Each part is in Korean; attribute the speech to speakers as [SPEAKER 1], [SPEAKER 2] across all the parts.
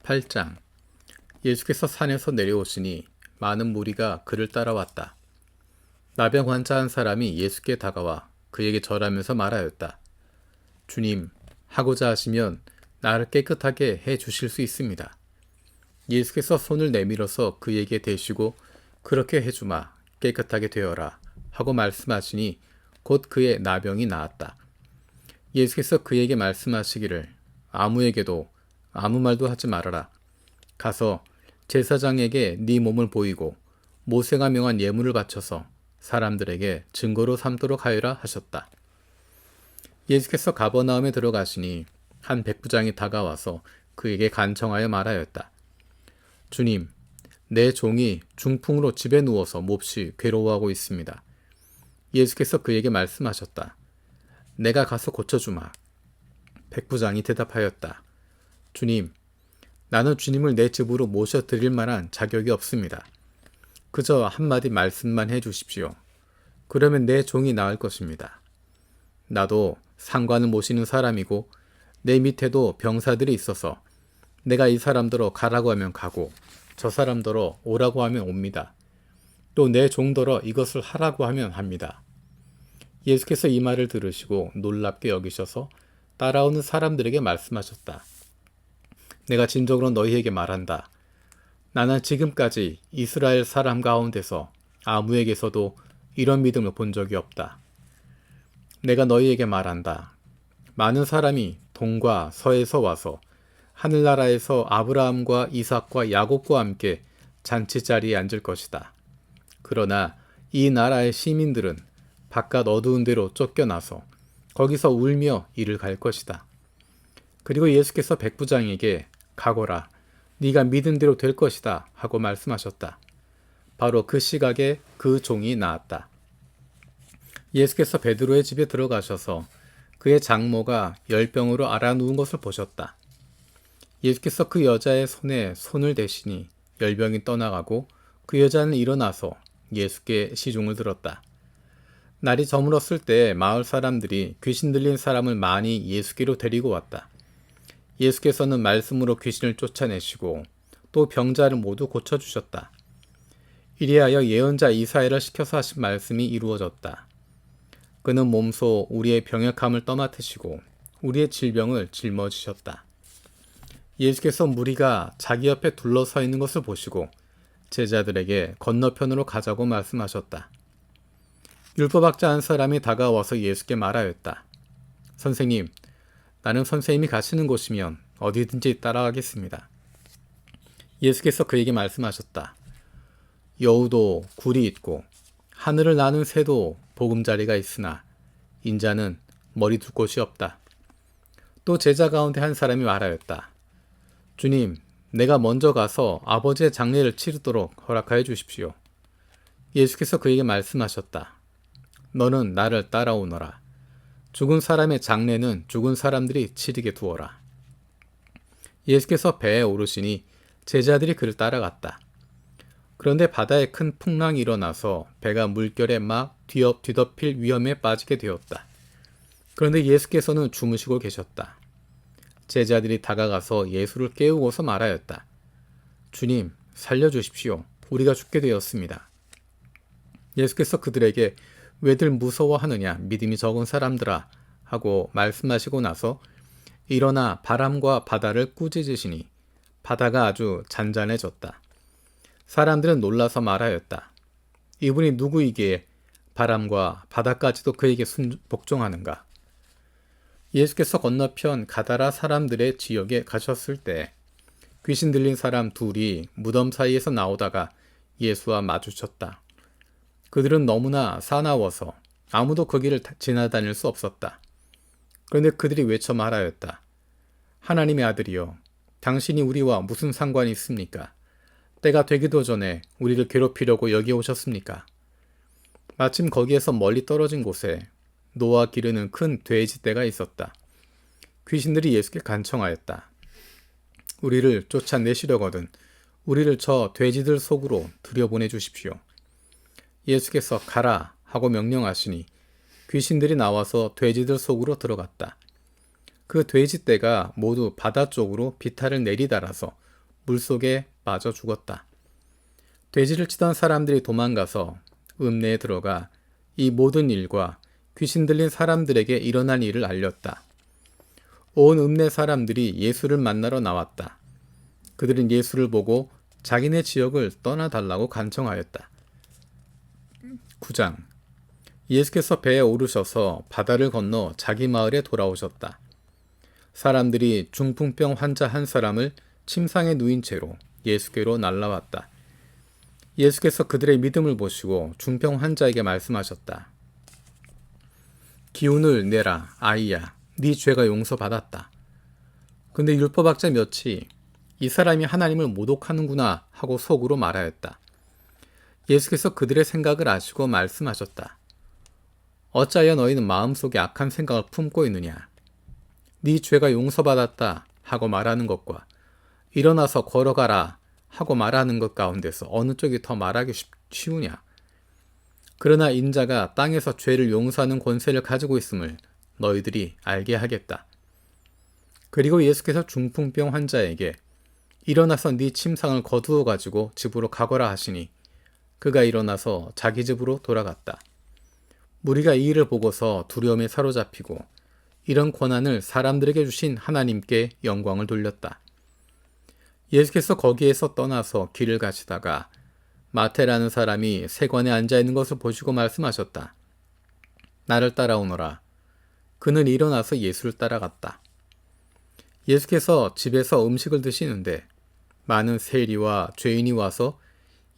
[SPEAKER 1] 8장. 예수께서 산에서 내려오시니 많은 무리가 그를 따라왔다. 나병 환자 한 사람이 예수께 다가와 그에게 절하면서 말하였다. 주님, 하고자 하시면 나를 깨끗하게 해 주실 수 있습니다. 예수께서 손을 내밀어서 그에게 대시고 그렇게 해주마, 깨끗하게 되어라 하고 말씀하시니 곧 그의 나병이 나았다. 예수께서 그에게 말씀하시기를 아무에게도 아무 말도 하지 말아라. 가서 제사장에게 네 몸을 보이고 모세가 명한 예물을 바쳐서 사람들에게 증거로 삼도록 하여라 하셨다. 예수께서 가버나움에 들어가시니 한 백부장이 다가와서 그에게 간청하여 말하였다. 주님, 내 종이 중풍으로 집에 누워서 몹시 괴로워하고 있습니다. 예수께서 그에게 말씀하셨다. 내가 가서 고쳐주마. 백부장이 대답하였다. 주님, 나는 주님을 내 집으로 모셔드릴 만한 자격이 없습니다. 그저 한마디 말씀만 해주십시오. 그러면 내 종이 나을 것입니다. 나도 상관을 모시는 사람이고 내 밑에도 병사들이 있어서 내가 이 사람더러 가라고 하면 가고 저 사람더러 오라고 하면 옵니다. 또 내 종더러 이것을 하라고 하면 합니다. 예수께서 이 말을 들으시고 놀랍게 여기셔서 따라오는 사람들에게 말씀하셨다. 내가 진정으로 너희에게 말한다. 나는 지금까지 이스라엘 사람 가운데서 아무에게서도 이런 믿음을 본 적이 없다. 내가 너희에게 말한다. 많은 사람이 동과 서에서 와서 하늘나라에서 아브라함과 이삭과 야곱과 함께 잔치자리에 앉을 것이다. 그러나 이 나라의 시민들은 바깥 어두운 데로 쫓겨나서 거기서 울며 이를 갈 것이다. 그리고 예수께서 백부장에게 가거라, 네가 믿은 대로 될 것이다 하고 말씀하셨다. 바로 그 시각에 그 종이 나았다. 예수께서 베드로의 집에 들어가셔서 그의 장모가 열병으로 앓아누운 것을 보셨다. 예수께서 그 여자의 손에 손을 대시니 열병이 떠나가고 그 여자는 일어나서 예수께 시중을 들었다. 날이 저물었을 때 마을 사람들이 귀신 들린 사람을 많이 예수께로 데리고 왔다. 예수께서는 말씀으로 귀신을 쫓아내시고 또 병자를 모두 고쳐주셨다. 이리하여 예언자 이사야를 시켜서 하신 말씀이 이루어졌다. 그는 몸소 우리의 병약함을 떠맡으시고 우리의 질병을 짊어지셨다. 예수께서 무리가 자기 옆에 둘러서 있는 것을 보시고 제자들에게 건너편으로 가자고 말씀하셨다. 율법학자 한 사람이 다가와서 예수께 말하였다. 선생님, 나는 선생님이 가시는 곳이면 어디든지 따라가겠습니다. 예수께서 그에게 말씀하셨다. 여우도 굴이 있고 하늘을 나는 새도 보금자리가 있으나 인자는 머리 둘 곳이 없다. 또 제자 가운데 한 사람이 말하였다. 주님, 내가 먼저 가서 아버지의 장례를 치르도록 허락하여 주십시오. 예수께서 그에게 말씀하셨다. 너는 나를 따라오너라. 죽은 사람의 장례는 죽은 사람들이 치르게 두어라. 예수께서 배에 오르시니 제자들이 그를 따라갔다. 그런데 바다에 큰 풍랑이 일어나서 배가 물결에 막 뒤덮일 위험에 빠지게 되었다. 그런데 예수께서는 주무시고 계셨다. 제자들이 다가가서 예수를 깨우고서 말하였다. 주님, 살려주십시오. 우리가 죽게 되었습니다. 예수께서 그들에게 왜들 무서워하느냐, 믿음이 적은 사람들아 하고 말씀하시고 나서 일어나 바람과 바다를 꾸짖으시니 바다가 아주 잔잔해졌다. 사람들은 놀라서 말하였다. 이분이 누구이기에 바람과 바다까지도 그에게 복종하는가? 예수께서 건너편 가다라 사람들의 지역에 가셨을 때 귀신 들린 사람 둘이 무덤 사이에서 나오다가 예수와 마주쳤다. 그들은 너무나 사나워서 아무도 그 길을 지나다닐 수 없었다. 그런데 그들이 외쳐 말하였다. 하나님의 아들이여, 당신이 우리와 무슨 상관이 있습니까? 때가 되기도 전에 우리를 괴롭히려고 여기 오셨습니까? 마침 거기에서 멀리 떨어진 곳에 노아 기르는 큰 돼지떼가 있었다. 귀신들이 예수께 간청하였다. 우리를 쫓아내시려거든 우리를 저 돼지들 속으로 들여보내 주십시오. 예수께서 가라 하고 명령하시니 귀신들이 나와서 돼지들 속으로 들어갔다. 그 돼지떼가 모두 바다 쪽으로 비탈을 내리달아서 물속에 빠져 죽었다. 돼지를 치던 사람들이 도망가서 읍내에 들어가 이 모든 일과 귀신 들린 사람들에게 일어난 일을 알렸다. 온 읍내 사람들이 예수를 만나러 나왔다. 그들은 예수를 보고 자기네 지역을 떠나달라고 간청하였다. 9장. 예수께서 배에 오르셔서 바다를 건너 자기 마을에 돌아오셨다. 사람들이 중풍병 환자 한 사람을 침상에 누인 채로 예수께로 날라왔다. 예수께서 그들의 믿음을 보시고 중풍 환자에게 말씀하셨다. 기운을 내라, 아이야. 네 죄가 용서받았다. 근데 율법학자 몇이 이 사람이 하나님을 모독하는구나 하고 속으로 말하였다. 예수께서 그들의 생각을 아시고 말씀하셨다. 어찌하여 너희는 마음속에 악한 생각을 품고 있느냐. 네 죄가 용서받았다 하고 말하는 것과 일어나서 걸어가라 하고 말하는 것 가운데서 어느 쪽이 더 말하기 쉬우냐. 그러나 인자가 땅에서 죄를 용서하는 권세를 가지고 있음을 너희들이 알게 하겠다. 그리고 예수께서 중풍병 환자에게 일어나서 네 침상을 거두어 가지고 집으로 가거라 하시니 그가 일어나서 자기 집으로 돌아갔다. 무리가 이 일을 보고서 두려움에 사로잡히고 이런 권한을 사람들에게 주신 하나님께 영광을 돌렸다. 예수께서 거기에서 떠나서 길을 가시다가 마태라는 사람이 세관에 앉아 있는 것을 보시고 말씀하셨다. 나를 따라오너라. 그는 일어나서 예수를 따라갔다. 예수께서 집에서 음식을 드시는데 많은 세리와 죄인이 와서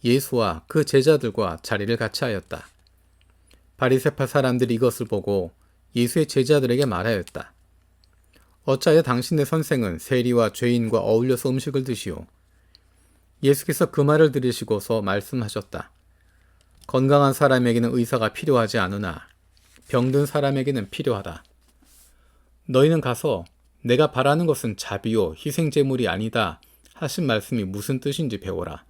[SPEAKER 1] 예수와 그 제자들과 자리를 같이 하였다. 바리새파 사람들이 이것을 보고 예수의 제자들에게 말하였다. 어찌하여 당신의 선생은 세리와 죄인과 어울려서 음식을 드시오? 예수께서 그 말을 들으시고서 말씀하셨다. 건강한 사람에게는 의사가 필요하지 않으나 병든 사람에게는 필요하다. 너희는 가서 내가 바라는 것은 자비요 희생제물이 아니다 하신 말씀이 무슨 뜻인지 배워라.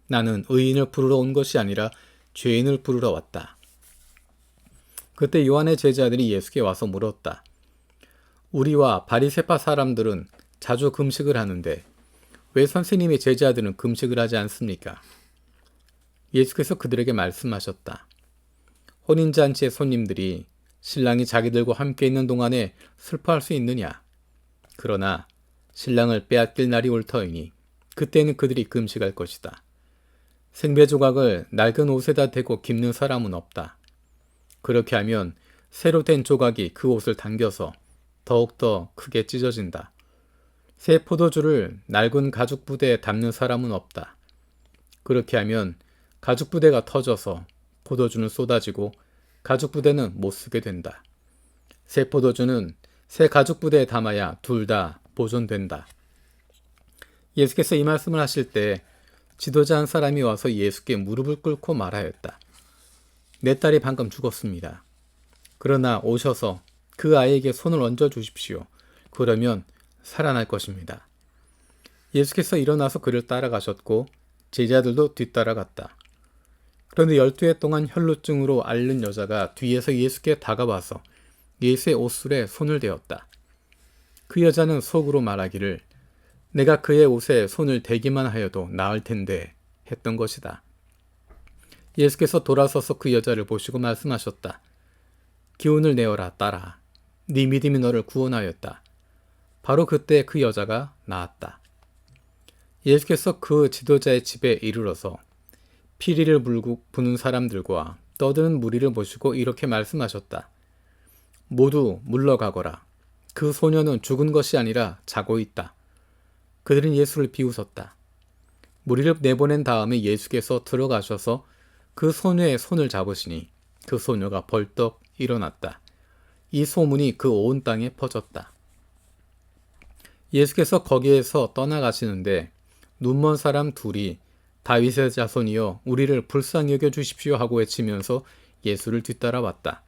[SPEAKER 1] 나는 의인을 부르러 온 것이 아니라 죄인을 부르러 왔다. 그때 요한의 제자들이 예수께 와서 물었다. 우리와 바리새파 사람들은 자주 금식을 하는데 왜 선생님의 제자들은 금식을 하지 않습니까? 예수께서 그들에게 말씀하셨다. 혼인잔치의 손님들이 신랑이 자기들과 함께 있는 동안에 슬퍼할 수 있느냐? 그러나 신랑을 빼앗길 날이 올 터이니 그때는 그들이 금식할 것이다. 생배 조각을 낡은 옷에다 대고 깁는 사람은 없다. 그렇게 하면 새로 된 조각이 그 옷을 당겨서 더욱더 크게 찢어진다. 새 포도주를 낡은 가죽 부대에 담는 사람은 없다. 그렇게 하면 가죽 부대가 터져서 포도주는 쏟아지고 가죽 부대는 못 쓰게 된다. 새 포도주는 새 가죽 부대에 담아야 둘 다 보존된다. 예수께서 이 말씀을 하실 때 지도자 한 사람이 와서 예수께 무릎을 꿇고 말하였다. 내 딸이 방금 죽었습니다. 그러나 오셔서 그 아이에게 손을 얹어 주십시오. 그러면 살아날 것입니다. 예수께서 일어나서 그를 따라가셨고 제자들도 뒤따라갔다. 그런데 12해 동안 혈루증으로 앓는 여자가 뒤에서 예수께 다가와서 예수의 옷술에 손을 대었다. 그 여자는 속으로 말하기를 내가 그의 옷에 손을 대기만 하여도 나을 텐데 했던 것이다. 예수께서 돌아서서 그 여자를 보시고 말씀하셨다. 기운을 내어라 딸아. 네 믿음이 너를 구원하였다. 바로 그때 그 여자가 나았다. 예수께서 그 지도자의 집에 이르러서 피리를 부는 사람들과 떠드는 무리를 보시고 이렇게 말씀하셨다. 모두 물러가거라. 그 소녀는 죽은 것이 아니라 자고 있다. 그들은 예수를 비웃었다. 무리를 내보낸 다음에 예수께서 들어가셔서 그 소녀의 손을 잡으시니 그 소녀가 벌떡 일어났다. 이 소문이 그 온 땅에 퍼졌다. 예수께서 거기에서 떠나가시는데 눈먼 사람 둘이 다윗의 자손이여 우리를 불쌍히 여겨 주십시오 하고 외치면서 예수를 뒤따라왔다.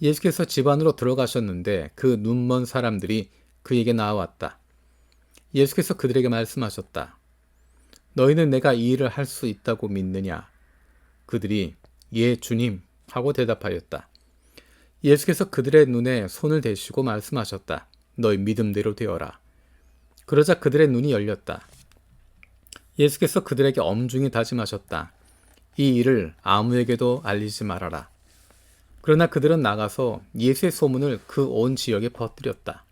[SPEAKER 1] 예수께서 집 안으로 들어가셨는데 그 눈먼 사람들이 그에게 나아왔다. 예수께서 그들에게 말씀하셨다. 너희는 내가 이 일을 할 수 있다고 믿느냐? 그들이 예 주님 하고 대답하였다. 예수께서 그들의 눈에 손을 대시고 말씀하셨다. 너희 믿음대로 되어라. 그러자 그들의 눈이 열렸다. 예수께서 그들에게 엄중히 다짐하셨다. 이 일을 아무에게도 알리지 말아라. 그러나 그들은 나가서 예수의 소문을 그 온 지역에 퍼뜨렸다.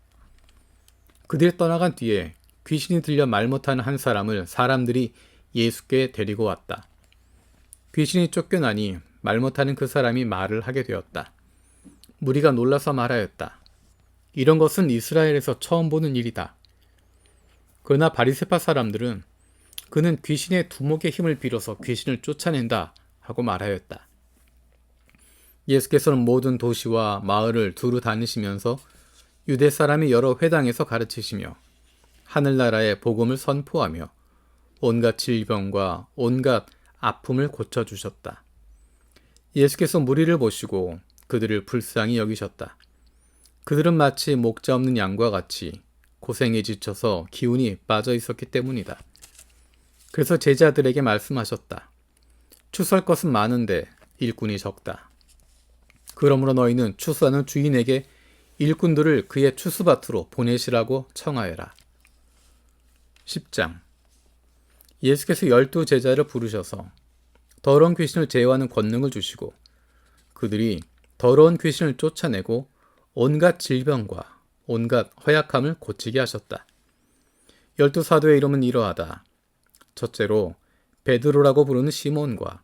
[SPEAKER 1] 그들이 떠나간 뒤에 귀신이 들려 말 못하는 한 사람을 사람들이 예수께 데리고 왔다. 귀신이 쫓겨나니 말 못하는 그 사람이 말을 하게 되었다. 무리가 놀라서 말하였다. 이런 것은 이스라엘에서 처음 보는 일이다. 그러나 바리새파 사람들은 그는 귀신의 두목의 힘을 빌어서 귀신을 쫓아낸다 하고 말하였다. 예수께서는 모든 도시와 마을을 두루 다니시면서 유대 사람이 여러 회당에서 가르치시며 하늘나라의 복음을 선포하며 온갖 질병과 온갖 아픔을 고쳐주셨다. 예수께서 무리를 보시고 그들을 불쌍히 여기셨다. 그들은 마치 목자 없는 양과 같이 고생에 지쳐서 기운이 빠져 있었기 때문이다. 그래서 제자들에게 말씀하셨다. 추수할 것은 많은데 일꾼이 적다. 그러므로 너희는 추수하는 주인에게 일꾼들을 그의 추수밭으로 보내시라고 청하여라. 10장. 예수께서 12 제자를 부르셔서 더러운 귀신을 제어하는 권능을 주시고 그들이 더러운 귀신을 쫓아내고 온갖 질병과 온갖 허약함을 고치게 하셨다. 12 사도의 이름은 이러하다. 첫째로 베드로라고 부르는 시몬과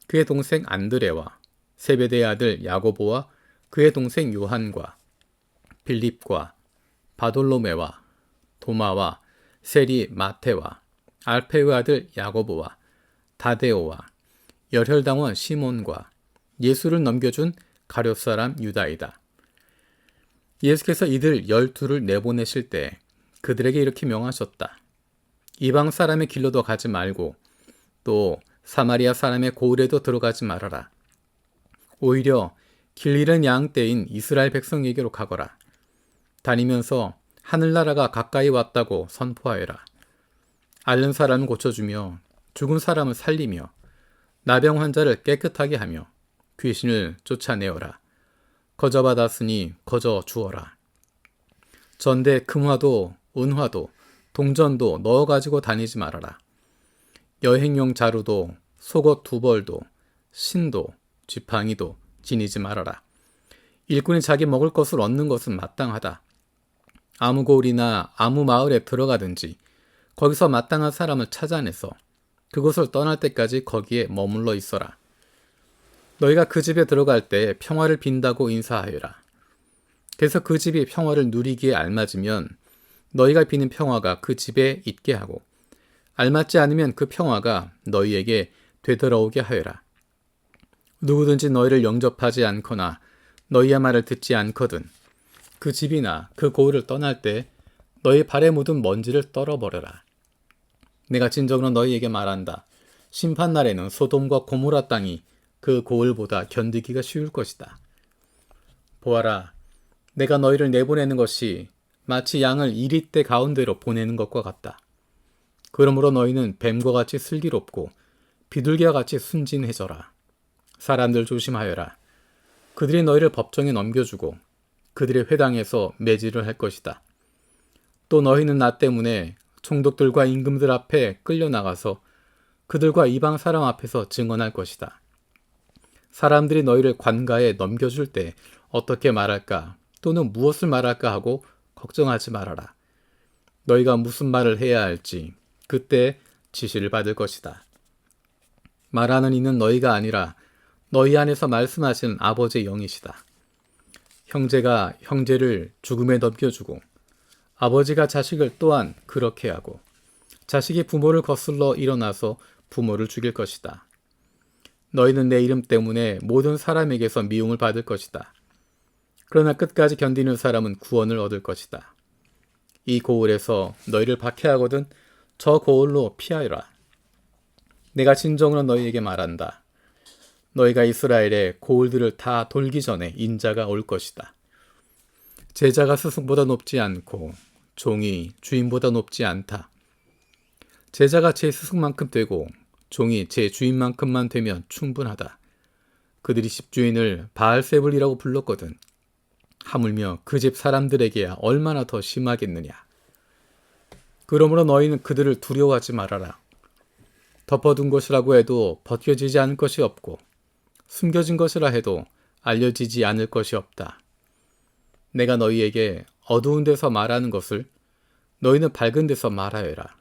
[SPEAKER 1] 그의 동생 안드레와 세베대의 아들 야고보와 그의 동생 요한과 빌립과 바돌로메와 도마와 세리 마테와 알페의 아들 야고보와 다데오와 열혈당원 시몬과 예수를 넘겨준 가룟 사람 유다이다. 예수께서 이들 12를 내보내실 때 그들에게 이렇게 명하셨다. 이방 사람의 길로도 가지 말고 또 사마리아 사람의 고을에도 들어가지 말아라. 오히려 길 잃은 양 떼인 이스라엘 백성에게로 가거라. 다니면서 하늘나라가 가까이 왔다고 선포하여라. 앓는 사람을 고쳐주며 죽은 사람을 살리며 나병 환자를 깨끗하게 하며 귀신을 쫓아내어라. 거저받았으니 거저 주어라. 전대 금화도 은화도 동전도 넣어가지고 다니지 말아라. 여행용 자루도 속옷 2벌도 신도 지팡이도 지니지 말아라. 일꾼이 자기 먹을 것을 얻는 것은 마땅하다. 아무 고을이나 아무 마을에 들어가든지 거기서 마땅한 사람을 찾아내서 그곳을 떠날 때까지 거기에 머물러 있어라. 너희가 그 집에 들어갈 때 평화를 빈다고 인사하여라. 그래서 그 집이 평화를 누리기에 알맞으면 너희가 비는 평화가 그 집에 있게 하고 알맞지 않으면 그 평화가 너희에게 되돌아오게 하여라. 누구든지 너희를 영접하지 않거나 너희의 말을 듣지 않거든 그 집이나 그 고을을 떠날 때 너희 발에 묻은 먼지를 떨어버려라. 내가 진정으로 너희에게 말한다. 심판날에는 소돔과 고모라 땅이 그 고을보다 견디기가 쉬울 것이다. 보아라, 내가 너희를 내보내는 것이 마치 양을 이리떼 가운데로 보내는 것과 같다. 그러므로 너희는 뱀과 같이 슬기롭고 비둘기와 같이 순진해져라. 사람들 조심하여라. 그들이 너희를 법정에 넘겨주고 그들의 회당에서 매질을 할 것이다. 또 너희는 나 때문에 총독들과 임금들 앞에 끌려나가서 그들과 이방 사람 앞에서 증언할 것이다. 사람들이 너희를 관가에 넘겨줄 때 어떻게 말할까 또는 무엇을 말할까 하고 걱정하지 말아라. 너희가 무슨 말을 해야 할지 그때 지시를 받을 것이다. 말하는 이는 너희가 아니라 너희 안에서 말씀하시는 아버지의 영이시다. 형제가 형제를 죽음에 넘겨주고 아버지가 자식을 또한 그렇게 하고 자식이 부모를 거슬러 일어나서 부모를 죽일 것이다. 너희는 내 이름 때문에 모든 사람에게서 미움을 받을 것이다. 그러나 끝까지 견디는 사람은 구원을 얻을 것이다. 이 고을에서 너희를 박해하거든 저 고을로 피하여라. 내가 진정으로 너희에게 말한다. 너희가 이스라엘의 고을들을 다 돌기 전에 인자가 올 것이다. 제자가 스승보다 높지 않고 종이 주인보다 높지 않다. 제자가 제 스승만큼 되고 종이 제 주인만큼만 되면 충분하다. 그들이 집주인을 바알세불이라고 불렀거든. 하물며 그 집 사람들에게야 얼마나 더 심하겠느냐. 그러므로 너희는 그들을 두려워하지 말아라. 덮어둔 것이라고 해도 벗겨지지 않을 것이 없고 숨겨진 것이라 해도 알려지지 않을 것이 없다. 내가 너희에게 어두운 데서 말하는 것을 너희는 밝은 데서 말하여라.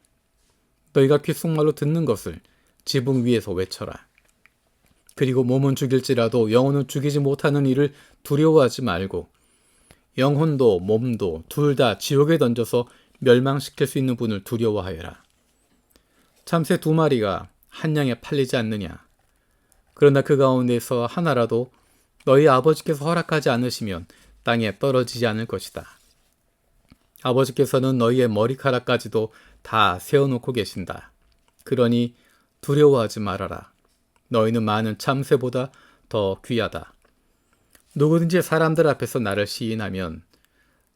[SPEAKER 1] 너희가 귓속말로 듣는 것을 지붕 위에서 외쳐라. 그리고 몸은 죽일지라도 영혼은 죽이지 못하는 일을 두려워하지 말고 영혼도 몸도 둘 다 지옥에 던져서 멸망시킬 수 있는 분을 두려워하여라. 참새 2마리가 한 양에 팔리지 않느냐. 그러나 그 가운데서 하나라도 너희 아버지께서 허락하지 않으시면 땅에 떨어지지 않을 것이다. 아버지께서는 너희의 머리카락까지도 다 세워놓고 계신다. 그러니 두려워하지 말아라. 너희는 많은 참새보다 더 귀하다. 누구든지 사람들 앞에서 나를 시인하면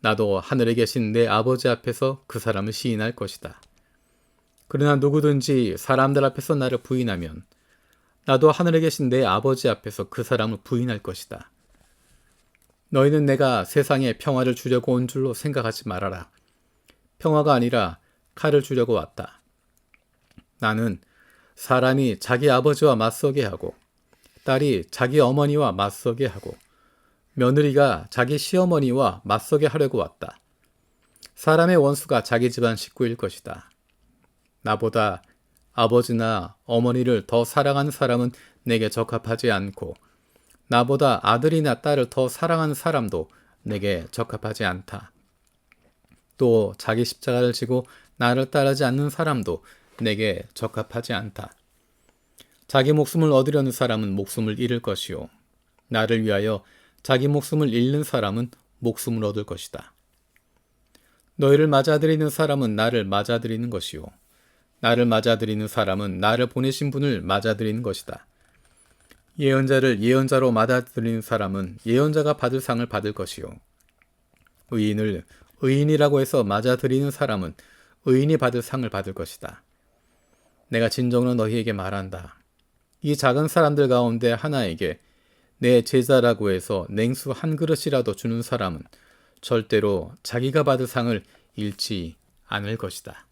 [SPEAKER 1] 나도 하늘에 계신 내 아버지 앞에서 그 사람을 시인할 것이다. 그러나 누구든지 사람들 앞에서 나를 부인하면 나도 하늘에 계신 내 아버지 앞에서 그 사람을 부인할 것이다. 너희는 내가 세상에 평화를 주려고 온 줄로 생각하지 말아라. 평화가 아니라 칼을 주려고 왔다. 나는 사람이 자기 아버지와 맞서게 하고 딸이 자기 어머니와 맞서게 하고 며느리가 자기 시어머니와 맞서게 하려고 왔다. 사람의 원수가 자기 집안 식구일 것이다. 나보다 아버지나 어머니를 더 사랑하는 사람은 내게 적합하지 않고 나보다 아들이나 딸을 더 사랑하는 사람도 내게 적합하지 않다. 또 자기 십자가를 지고 나를 따르지 않는 사람도 내게 적합하지 않다. 자기 목숨을 얻으려는 사람은 목숨을 잃을 것이요 나를 위하여 자기 목숨을 잃는 사람은 목숨을 얻을 것이다. 너희를 맞아들이는 사람은 나를 맞아들이는 것이요 나를 맞아들이는 사람은 나를 보내신 분을 맞아들이는 것이다. 예언자를 예언자로 맞아들이는 사람은 예언자가 받을 상을 받을 것이요 의인을 의인이라고 해서 맞아들이는 사람은 의인이 받을 상을 받을 것이다. 내가 진정으로 너희에게 말한다. 이 작은 사람들 가운데 하나에게 내 제자라고 해서 냉수 한 그릇이라도 주는 사람은 절대로 자기가 받을 상을 잃지 않을 것이다.